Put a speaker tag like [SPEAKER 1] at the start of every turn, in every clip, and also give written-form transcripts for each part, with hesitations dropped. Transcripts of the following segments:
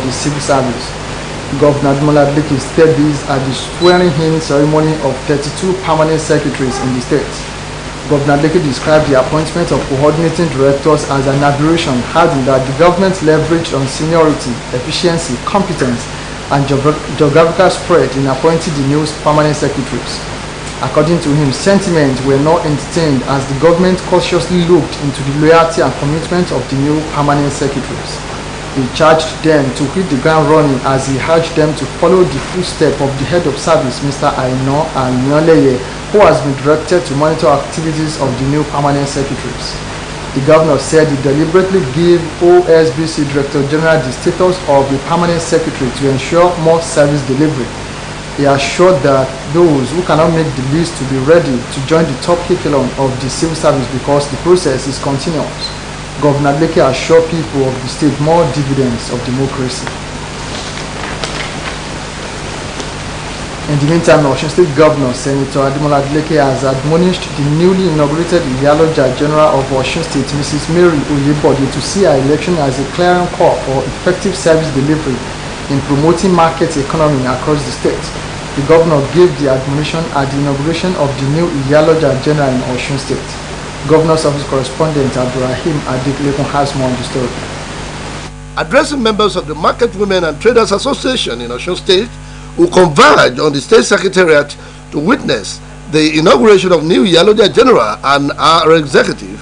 [SPEAKER 1] the civil service. Governor Ademola Adeleke said this at the swearing-in ceremony of 32 permanent secretaries in the state. Governor Adeleke described the appointment of coordinating directors as an aberration, adding that the government leveraged on seniority, efficiency, competence, and geographical spread in appointing the new permanent secretaries. According to him, sentiments were not entertained as the government cautiously looked into the loyalty and commitment of the new permanent secretaries. He charged them to hit the ground running as he urged them to follow the footsteps of the head of service, Mr. Aino Anyoleye, who has been directed to monitor activities of the new permanent secretaries. The governor said he deliberately gave Osbc Director General the status of a permanent secretary to ensure more service delivery. He assured that those who cannot make the list to be ready to join the top echelon of the civil service because the process is continuous. Governor Adeleke assured people of the state more dividends of democracy. In the meantime, Osun State Governor Senator Ademola Adeleke has admonished the newly inaugurated Iyaloja General of Osun State, Mrs. Mary Oyebode, to see her election as a clarion call for effective service delivery in promoting market economy across the state. The governor gave the admonition at the inauguration of the new Iyaloja General in Osun State. Governor's Office Correspondent Abdurrahim Adeklekun has more on the story.
[SPEAKER 2] Addressing members of the Market Women and Traders Association in Osun State, who converged on the State Secretariat to witness the inauguration of new Iyaloja General and our executive,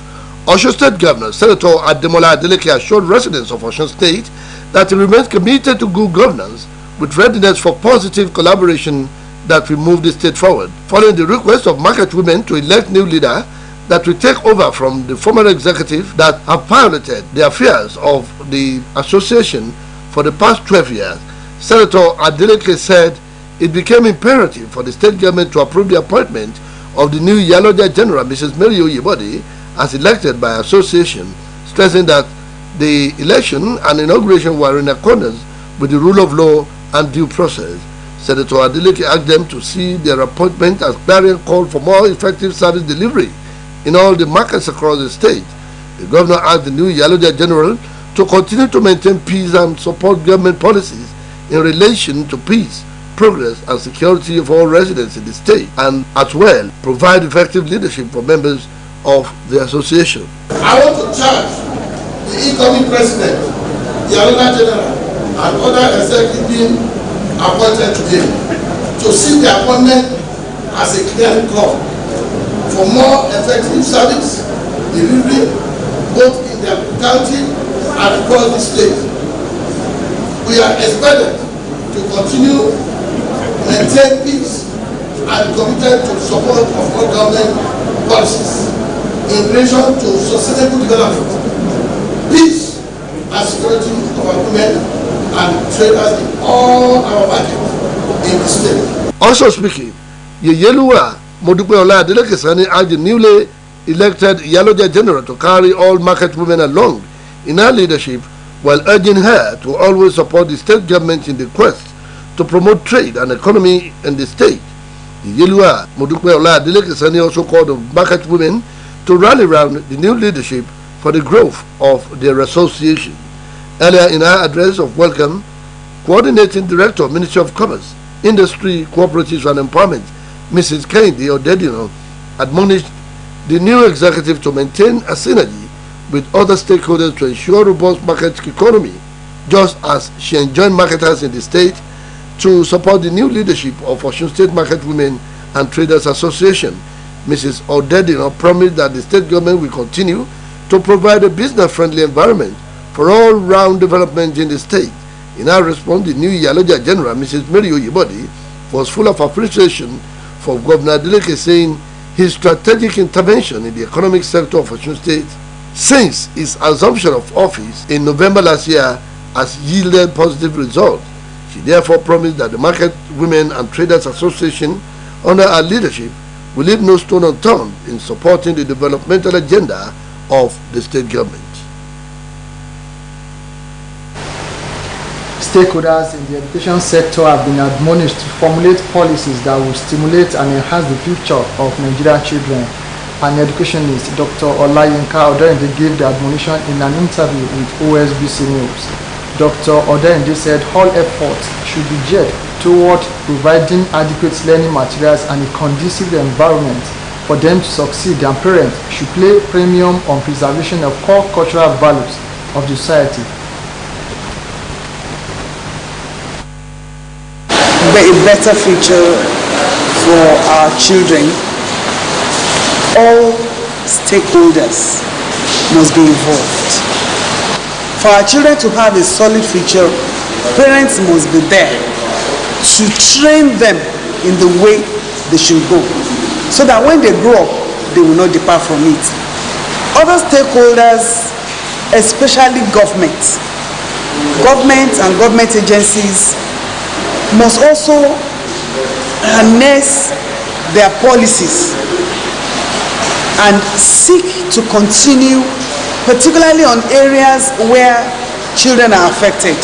[SPEAKER 2] Osun State Governor Senator Ademola Adeleke assured residents of Osun State that he remains committed to good governance with readiness for positive collaboration that will move the state forward. Following the request of market women to elect new leader that will take over from the former executive that have piloted the affairs of the association for the past 12 years, Senator Adeleke said it became imperative for the state government to approve the appointment of the new Iyaloja General, Mrs. Mary Oyebode, as elected by association, stressing that the election and inauguration were in accordance with the rule of law and due process. Senator Adeleke asked them to see their appointment as clarion call for more effective service delivery in all the markets across the state. The governor asked the new Iyaloja General to continue to maintain peace and support government policies in relation to peace, progress and security of all residents in the state, and as well provide effective leadership for members of the association.
[SPEAKER 3] I want to charge the incoming president, the Iyaloja General, and other executives being appointed today to see the appointment as a clear call for more effective service delivery both in their county and across the state. We are expected to continue maintain peace and committed to support of all government policies in relation to sustainable development, peace and security of our women and traders in all our markets in the state.
[SPEAKER 2] Also speaking, Yeyeluwa Modupeola Adeleke Sani urged the newly elected Iyaloja General to carry all market women along in her leadership, while urging her to always support the state government in the quest to promote trade and economy in the state. Yeyeluwa Modupeola Adeleke Sani also called on market women to rally around the new leadership for the growth of their association. Earlier in her address of welcome, Coordinating Director, Ministry of Commerce, Industry, Cooperatives and Empowerment, Mrs. Kehinde Odedino, admonished the new executive to maintain a synergy with other stakeholders to ensure robust market economy, just as she enjoined marketers in the state to support the new leadership of Osun State Market Women and Traders Association. Mrs. Odedino promised that the state government will continue to provide a business-friendly environment for all-round development in the state. In her response, the new Iyaloja General, Mrs. Mary Oyebode, was full of appreciation for Governor Adeleke, saying his strategic intervention in the economic sector of Osun State since his assumption of office in November last year has yielded positive results. She therefore promised that the Market Women and Traders Association, under her leadership, will leave no stone unturned in supporting the developmental agenda of the state government.
[SPEAKER 1] Stakeholders in the education sector have been admonished to formulate policies that will stimulate and enhance the future of Nigerian children. An educationist, Dr. Olayinka Oderinde, gave the admonition in an interview with Osbc News. Dr. Odende said all efforts should be geared toward providing adequate learning materials and a conducive environment for them to succeed, and parents should place premium on preservation of core cultural values of the society.
[SPEAKER 4] A better future for our children, all stakeholders must be involved. For our children to have a solid future, parents must be there to train them in the way they should go, so that when they grow up, they will not depart from it. Other stakeholders, especially government and government agencies, must also harness their policies and seek to continue, particularly on areas where children are affected: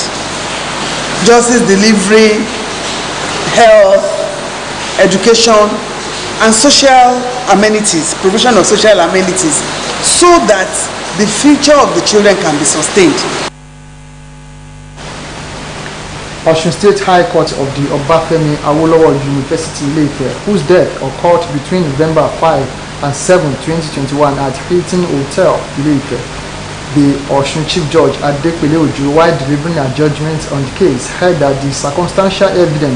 [SPEAKER 4] justice delivery, health, education, and social amenities, provision of social amenities, so that the future of the children can be sustained.
[SPEAKER 1] Osun State High Court of the Obafemi Awolowo University, Ile-Ife, whose death occurred between November 5 and 7, 2021 at Hilton Hotel, Ile-Ife. The Osun Chief Judge Adepele Ojo, while delivering a judgment on the case, held that the circumstantial evidence